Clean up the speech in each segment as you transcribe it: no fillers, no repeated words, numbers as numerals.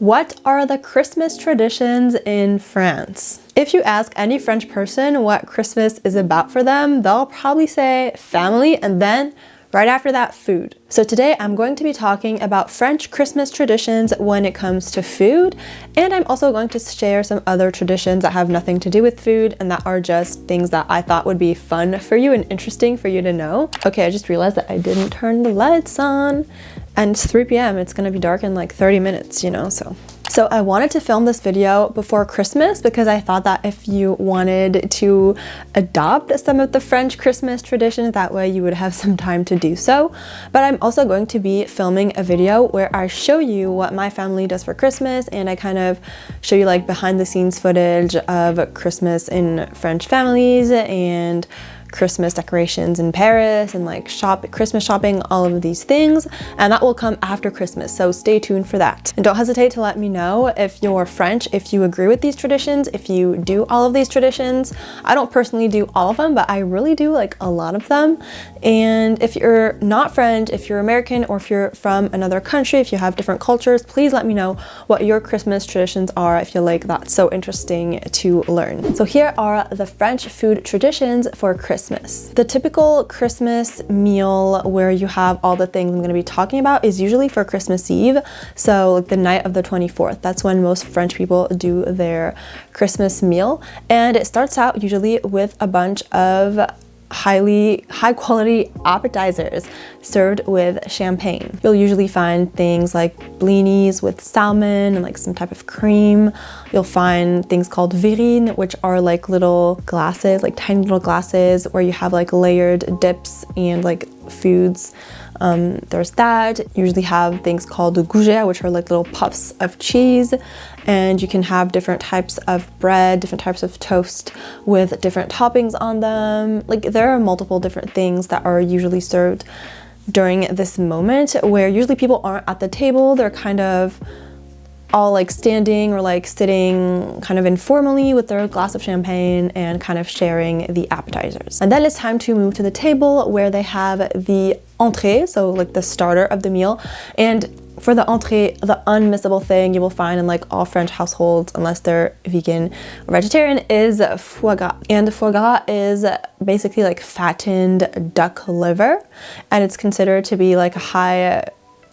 What are the Christmas traditions in France? If you ask any French person what Christmas is about for them, they'll probably say family and then right after that, food. So today I'm going to be talking about French Christmas traditions when it comes to food, and I'm also going to share some other traditions that have nothing to do with food and that are just things that I thought would be fun for you and interesting for you to know. Okay, I just realized that I didn't turn the lights on and it's 3 p.m. It's gonna be dark in like 30 minutes, you know, So I wanted to film this video before Christmas because I thought that if you wanted to adopt some of the French Christmas traditions, that way you would have some time to do so. But I'm also going to be filming a video where I show you what my family does for Christmas, and I kind of show you like behind the scenes footage of Christmas in French families and Christmas decorations in Paris and like Christmas shopping, all of these things, and that will come after Christmas, so stay tuned for that. And don't hesitate to let me know if you're French, if you agree with these traditions, if you do all of these traditions. I don't personally do all of them, but I really do like a lot of them. And if you're not French, if you're American, or if you're from another country, if you have different cultures, please let me know what your Christmas traditions are. I feel like that's so interesting to learn. So here are the French food traditions for Christmas. The typical Christmas meal where you have all the things I'm going to be talking about is usually for Christmas Eve, so like the night of the 24th. That's when most French people do their Christmas meal, and it starts out usually with a bunch of high quality appetizers served with champagne. You'll usually find things like blinis with salmon and like some type of cream. You'll find things called verrines, which are like little glasses, like tiny little glasses where you have like layered dips and like foods. There's that. You usually have things called gougères, which are like little puffs of cheese, and you can have different types of bread, different types of toast with different toppings on them. Like there are multiple different things that are usually served during this moment where usually people aren't at the table. They're kind of all like standing or like sitting kind of informally with their glass of champagne and kind of sharing the appetizers. And then it's time to move to the table where they have the entrée, so like the starter of the meal. And for the entrée, the unmissable thing you will find in like all French households, unless they're vegan or vegetarian, is foie gras. And foie gras is basically like fattened duck liver, and it's considered to be like a high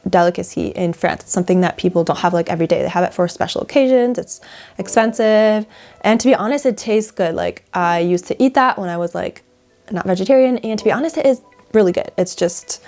delicacy in France. It's something that people don't have like every day. They have it for special occasions. It's expensive, and to be honest, it tastes good. Like I used to eat that when I was like not vegetarian, and to be honest, it is really good. It's just,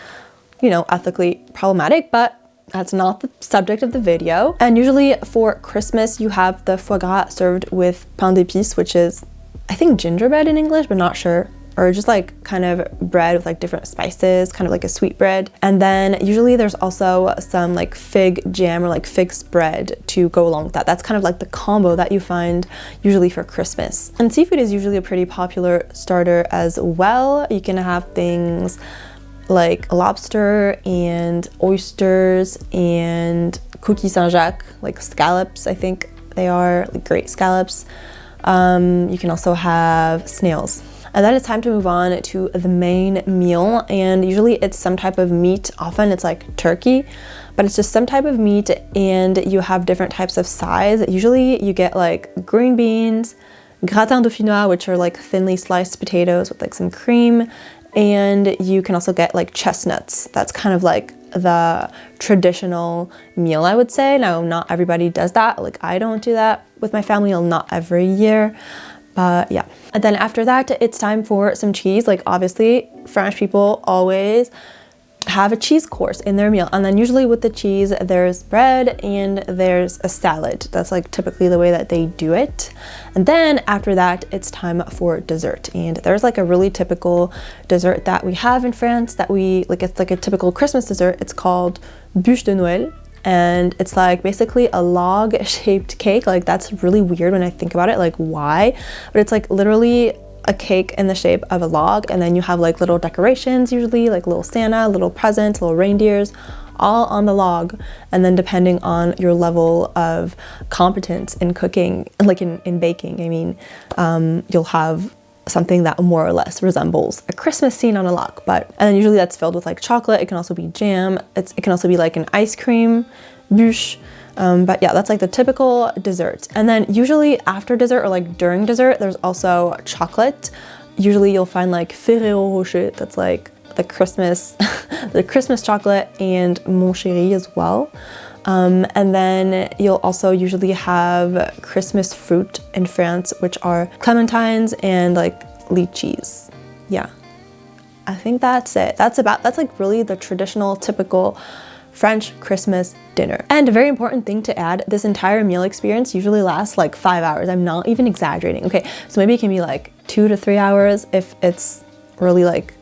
you know, ethically problematic, but that's not the subject of the video. And usually for Christmas, you have the foie gras served with pain d'épices, which is, I think, gingerbread in English, but not sure. Or just like kind of bread with like different spices, kind of like a sweet bread. And then usually there's also some like fig jam or like fig spread to go along with that. That's kind of like the combo that you find usually for Christmas. And seafood is usually a pretty popular starter as well. You can have things like lobster and oysters and coquilles Saint-Jacques, like scallops, I think they are, like great scallops. You can also have snails. And then it's time to move on to the main meal, and usually it's some type of meat. Often it's like turkey, but it's just some type of meat, and you have different types of size. Usually you get like green beans, gratin dauphinois, which are like thinly sliced potatoes with like some cream, and you can also get like chestnuts. That's kind of like the traditional meal, I would say. Now, not everybody does that. Like I don't do that with my family, not every year. But yeah. And then after that, it's time for some cheese. Like obviously French people always have a cheese course in their meal. And then usually with the cheese, there's bread and there's a salad. That's like typically the way that they do it. And then after that, it's time for dessert. And there's like a really typical dessert that we have in France that it's like a typical Christmas dessert. It's called bûche de Noël. And it's like basically a log shaped cake. Like that's really weird when I think about it, like why? But it's like literally a cake in the shape of a log, and then you have like little decorations, usually like little Santa, little presents, little reindeers, all on the log. And then depending on your level of competence in cooking, like in baking, I mean, you'll have something that more or less resembles a Christmas scene on a log. And then usually that's filled with like chocolate. It can also be jam. It can also be like an ice cream bûche. But yeah, that's like the typical dessert. And then usually after dessert or like during dessert, there's also chocolate. Usually you'll find like Ferrero Rocher, that's like the Christmas, the Christmas chocolate, and Mon Chéri as well. And then you'll also usually have Christmas fruit in France, which are clementines and like lychees. Yeah, I think that's it. That's like really the traditional, typical French Christmas dinner. And a very important thing to add, this entire meal experience usually lasts like 5 hours. I'm not even exaggerating. Okay, so maybe it can be like 2 to 3 hours if it's really like,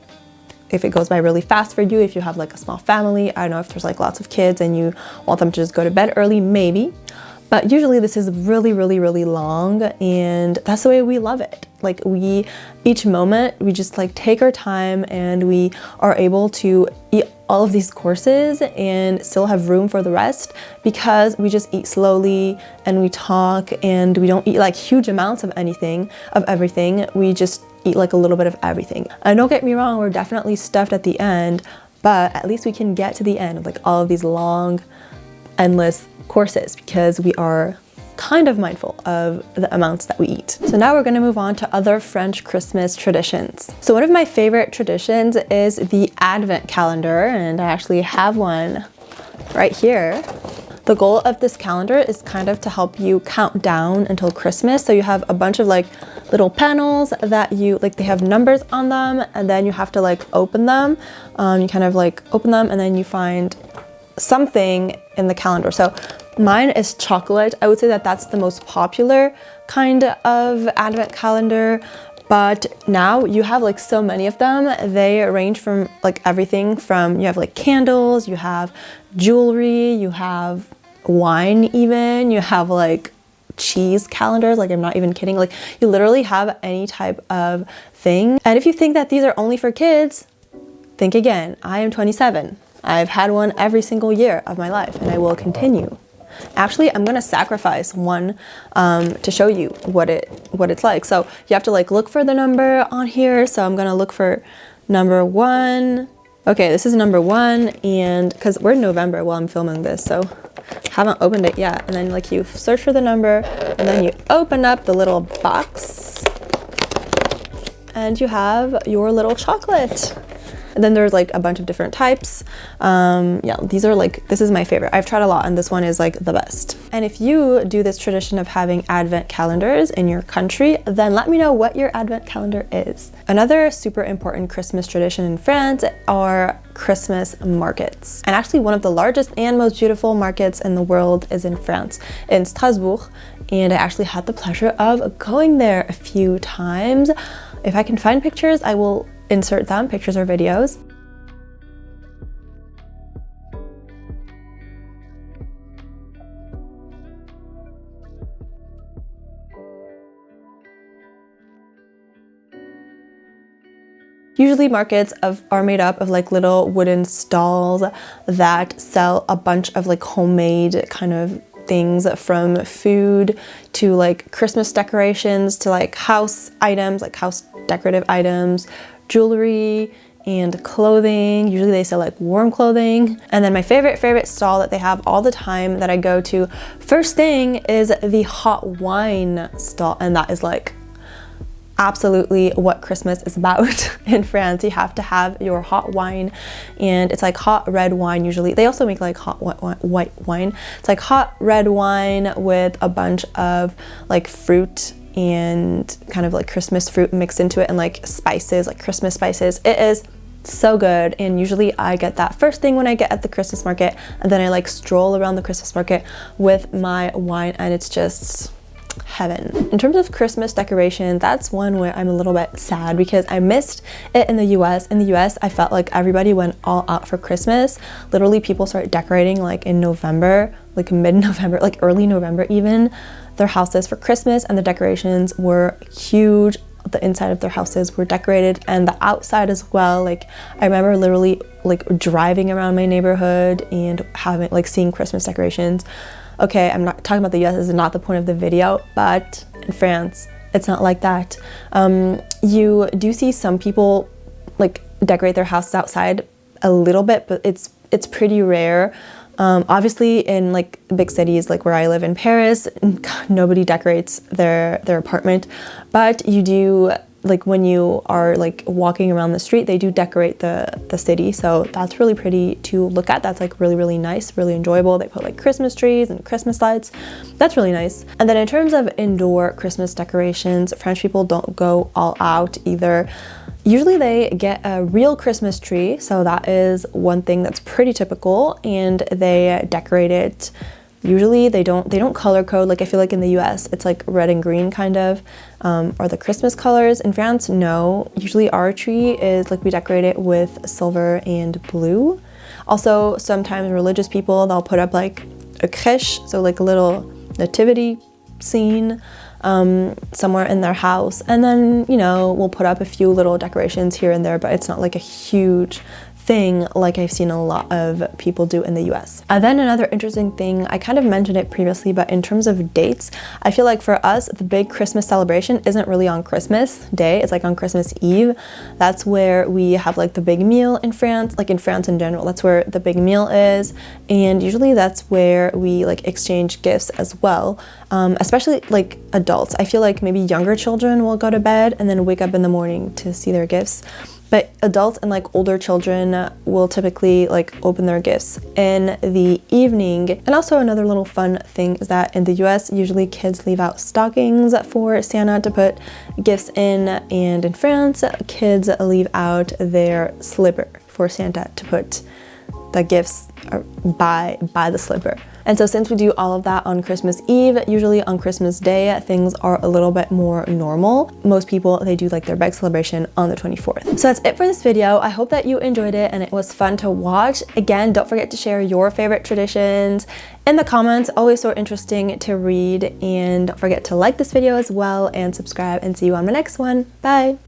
if it goes by really fast for you, if you have like a small family. I don't know if there's like lots of kids and you want them to just go to bed early, maybe. But usually this is really, really, really long, and that's the way we love it. Like each moment, we just like take our time and we are able to eat all of these courses and still have room for the rest because we just eat slowly and we talk and we don't eat like huge amounts of everything. We just eat like a little bit of everything. And don't get me wrong, we're definitely stuffed at the end, but at least we can get to the end of like all of these long, endless courses because we are kind of mindful of the amounts that we eat. So now we're gonna move on to other French Christmas traditions. So one of my favorite traditions is the Advent calendar, and I actually have one right here. The goal of this calendar is kind of to help you count down until Christmas. So you have a bunch of like little panels that you like, they have numbers on them, and then you have to like open them. You kind of like open them and then you find something in the calendar. So mine is chocolate. I would say that that's the most popular kind of Advent calendar, but now you have like so many of them. They range from like everything from, you have like candles, you have jewelry, you have wine even, you have like cheese calendars, like I'm not even kidding, like you literally have any type of thing. And if you think that these are only for kids, think again. I am 27. I've had one every single year of my life and I will continue. Actually, I'm gonna sacrifice one to show you what it's like. So you have to like look for the number on here. So I'm gonna look for number 1. Okay, this is number 1, and because we're in November while I'm filming this, so haven't opened it yet. And then like you search for the number and then you open up the little box and you have your little chocolate. And then there's like a bunch of different types. Yeah, these are like, this is my favorite. I've tried a lot and this one is like the best. And if you do this tradition of having Advent calendars in your country, then let me know what your Advent calendar is. Another super important Christmas tradition in France are Christmas markets. And actually one of the largest and most beautiful markets in the world is in France, in Strasbourg. And I actually had the pleasure of going there a few times. If I can find pictures, I will insert them, pictures or videos. Usually markets are made up of like little wooden stalls that sell a bunch of like homemade kind of things, from food to like Christmas decorations to like house items, like house decorative items, jewelry and clothing. Usually they sell like warm clothing. And then my favorite stall that they have all the time that I go to first thing is the hot wine stall, and that is like absolutely what Christmas is about in France. You have to have your hot wine, and it's like hot red wine usually. They also make like hot white wine. It's like hot red wine with a bunch of like fruit and kind of like Christmas fruit mixed into it, and like spices, like Christmas spices. It is so good, and usually I get that first thing when I get at the Christmas market, and then I like stroll around the Christmas market with my wine, and it's just heaven. In terms of Christmas decoration, that's one where I'm a little bit sad because I missed it in the US. In the US, I felt like everybody went all out for Christmas. Literally people start decorating like in November, like mid-November, like early November even, their houses for Christmas, and the decorations were huge. The inside of their houses were decorated and the outside as well. Like I remember literally like driving around my neighborhood and having like seeing Christmas decorations. Okay, I'm not talking about the US, this is not the point of the video, but in France, it's not like that. You do see some people like decorate their houses outside a little bit, but it's pretty rare. Obviously in like big cities like where I live in Paris, nobody decorates their apartment, but you do, like when you are like walking around the street, they do decorate the city. So that's really pretty to look at. That's like really, really nice, really enjoyable. They put like Christmas trees and Christmas lights. That's really nice. And then in terms of indoor Christmas decorations, French people don't go all out either. Usually they get a real Christmas tree. So that is one thing that's pretty typical, and they decorate it. Usually they don't color code. Like I feel like in the US it's like red and green kind of, or the Christmas colors. In France, no. Usually our tree is like, we decorate it with silver and blue. Also, sometimes religious people, they'll put up like a crèche, so like a little nativity scene somewhere in their house. And then, you know, we'll put up a few little decorations here and there, but it's not like a huge thing like I've seen a lot of people do in the US. And then another interesting thing, I kind of mentioned it previously, but in terms of dates, I feel like for us, the big Christmas celebration isn't really on Christmas Day, it's like on Christmas Eve. That's where we have like the big meal in France, like in France in general, that's where the big meal is. And usually that's where we like exchange gifts as well, especially like adults. I feel like maybe younger children will go to bed and then wake up in the morning to see their gifts. But adults and like older children will typically like open their gifts in the evening. And also another little fun thing is that in the US, usually kids leave out stockings for Santa to put gifts in. And in France, kids leave out their slipper for Santa to put the gifts by the slipper. And so since we do all of that on Christmas Eve, usually on Christmas Day, things are a little bit more normal. Most people, they do like their big celebration on the 24th. So that's it for this video. I hope that you enjoyed it and it was fun to watch. Again, don't forget to share your favorite traditions in the comments. Always so interesting to read. And don't forget to like this video as well and subscribe, and see you on the next one. Bye.